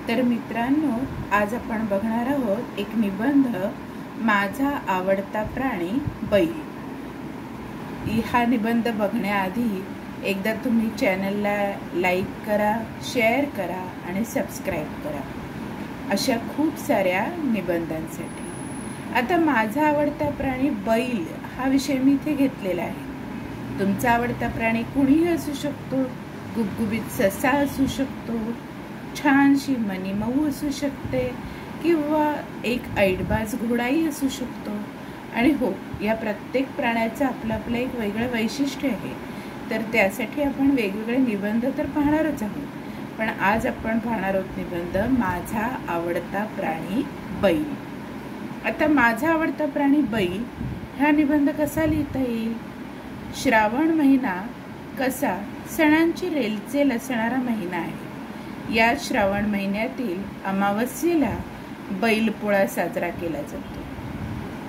तर मित्रांनो, आज आपण बघणार आहोत एक निबंध, माझा आवडता प्राणी बैल. हा निबंध बघण्याआधी एकदा तुम्ही चॅनलला लाईक करा, शेअर करा आणि सबस्क्राईब करा अशा खूप साऱ्या निबंधांसाठी. आता माझा आवडता प्राणी बैल हा विषय मी इथे घेतलेला आहे. तुमचा आवडता प्राणी कुणीही असू शकतो. गुबगुबीत ससा असू शकतो, छानशी मनीमऊ असू शकते, किंवा एक ऐटबाज घोडाही असू शकतो. आणि हो, या प्रत्येक प्राण्याचं आपलं आपलं एक वेगळं वैशिष्ट्य आहे. तर त्यासाठी आपण वेगवेगळे निबंध तर पाहणारच आहोत. पण आज आपण पाहणार आहोत निबंध, माझा आवडता प्राणी बैल. आता माझा आवडता प्राणी बैल हा निबंध कसा लिहिता येईल? श्रावण महिना कसा सणांची रेलचेल असणारा महिना आहे. या श्रावण महिन्यातील अमावस्येला बैलपोळा साजरा केला जातो.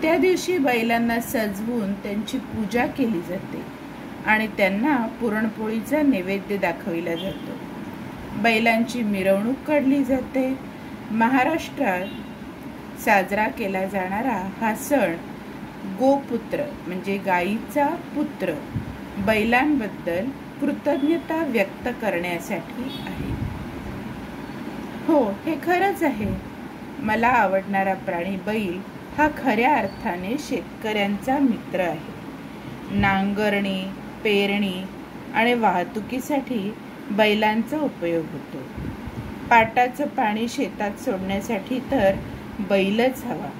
त्या दिवशी बैलांना सजवून त्यांची पूजा केली जाते आणि त्यांना पुरणपोळीचा नैवेद्य दाखविला जातो. बैलांची मिरवणूक काढली जाते. महाराष्ट्रात साजरा केला जाणारा हा सण गोपुत्र म्हणजे गायीचा पुत्र बैलांबद्दल कृतज्ञता व्यक्त करण्यासाठी आहे. हो, हे खरंच आहे. मला आवडणारा प्राणी बैल हा खऱ्या अर्थाने शेतकऱ्यांचा मित्र आहे. नांगरणी, पेरणी आणि वाहतुकीसाठी बैलांचा उपयोग होतो. पाटाचं पाणी शेतात सोडण्यासाठी तर बैलच हवा.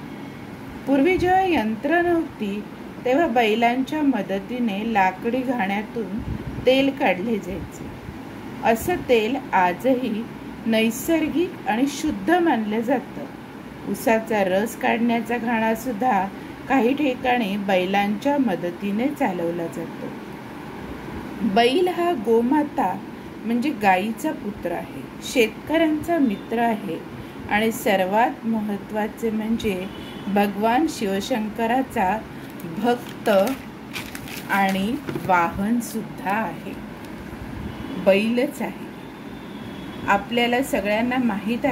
पूर्वी जेव्हा यंत्र नव्हती तेव्हा बैलांच्या मदतीने लाकडी घाण्यातून तेल काढले जायचे. असं तेल आजही नैसर्गिक आणि शुद्ध मानलं जातं. उसाचा रस काढण्याचा घाणा सुद्धा काही ठिकाणी बैलांच्या मदतीने चालवला जातो. बैल हा गोमाता म्हणजे गायीचा पुत्र आहे, शेतकऱ्यांचा मित्र आहे आणि सर्वात महत्त्वाचे म्हणजे भगवान शिवशंकराचा भक्त आणि वाहन सुद्धा आहे. बैलच आहे. आपल्याला सगळ्यांना माहीत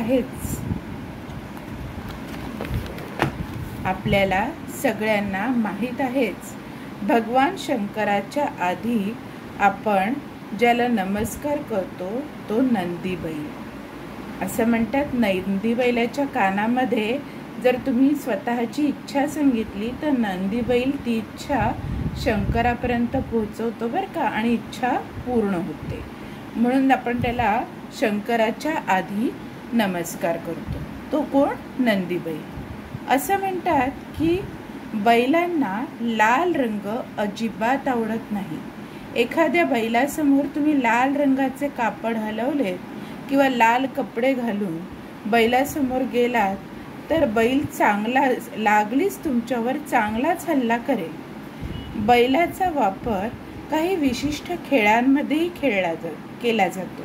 आहेच. भगवान शंकराच्या आधी आपण ज्याला नमस्कार करतो तो नंदी बैल. असं म्हणतात, नंदी बैलाच्या कानामध्ये जर तुम्ही स्वतःची इच्छा सांगितली तर नंदी बैल ती इच्छा शंकरापर्यंत पोहोचवतो बरं का, आणि इच्छा पूर्ण होते. म्हणून आपण त्याला शंकराच्या आधी नमस्कार करतो. तो कोण? नंदी बैल. असं म्हणतात की बैलांना लाल रंग अजिबात आवडत नाही. एखाद्या बैलासमोर तुम्ही लाल रंगाचे कापड हलवले किंवा लाल कपडे घालून बैलासमोर गेलात तर बैल चांगला लागलीच तुमच्यावर चांगलाच हल्ला करेल. बैलाचा वापर काही विशिष्ट खेळांमध्येही केला जातो.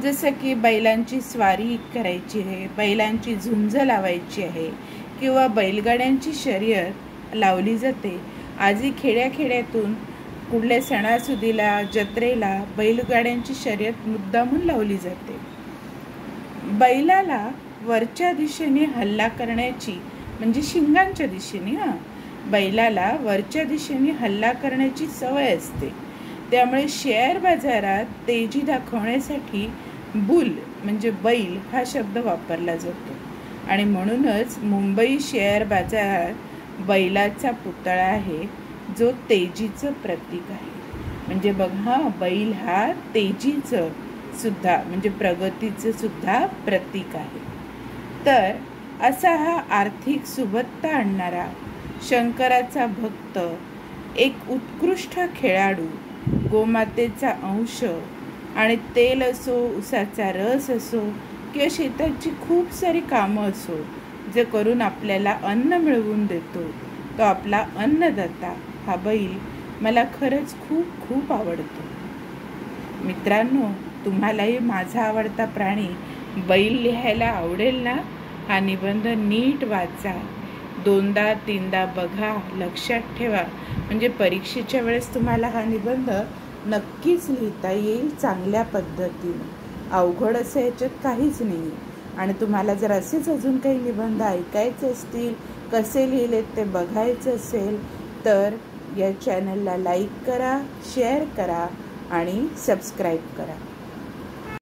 जसं की बैलांची स्वारी करायची आहे, बैलांची झुंज लावायची आहे किंवा बैलगाड्यांची शर्यत लावली जाते. आजही खेड्याखेड्यातून कुठल्या सणासुदीला, जत्रेला बैलगाड्यांची शर्यत मुद्दामून लावली जाते. बैलाला वरच्या दिशेने हल्ला करण्याची म्हणजे शिंगांच्या दिशेने बैलाला वरच्या दिशेने हल्ला करण्याची सवय असते. त्यामुळे शेअर बाजारात तेजी दाखवण्यासाठी बुल म्हणजे बैल हा शब्द वापरला जातो. आणि म्हणूनच मुंबई शेअर बाजारात बैलाचा पुतळा आहे जो तेजीचं प्रतीक आहे. म्हणजे बघा, बैल हा तेजीचं सुद्धा म्हणजे प्रगतीचं सुद्धा प्रतीक आहे. तर असा हा आर्थिक सुबत्ता आणणारा शंकराचा भक्त, एक उत्कृष्ट खेळाडू, गोमातेचा अंश आणि तेल असो, उसाचा रस असो किंवा शेताची खूप सारी कामं असो, जे करून आपल्याला अन्न मिळवून देतो, तो आपला अन्नदाता हा बैल मला खरंच खूप खूप आवडतो. मित्रांनो, तुम्हालाही माझा आवडता प्राणी बैल लिहायला आवडेल ना? हा निबंध नीट वाचा, 2दा-3दा बघा, लक्षात ठेवा. म्हणजे परीक्षेच्या वेळेस तुम्हाला हा निबंध नक्कीच लिहिता येईल चांगल्या पद्धतीने. अवघड असं याच्यात काहीच नाही. आणि तुम्हाला जर असेच अजून काही निबंध ऐकायचे असतील, कसे लिहिलेत ते बघायचं असेल तर या चॅनलला लाईक करा, शेअर करा आणि सबस्क्राईब करा.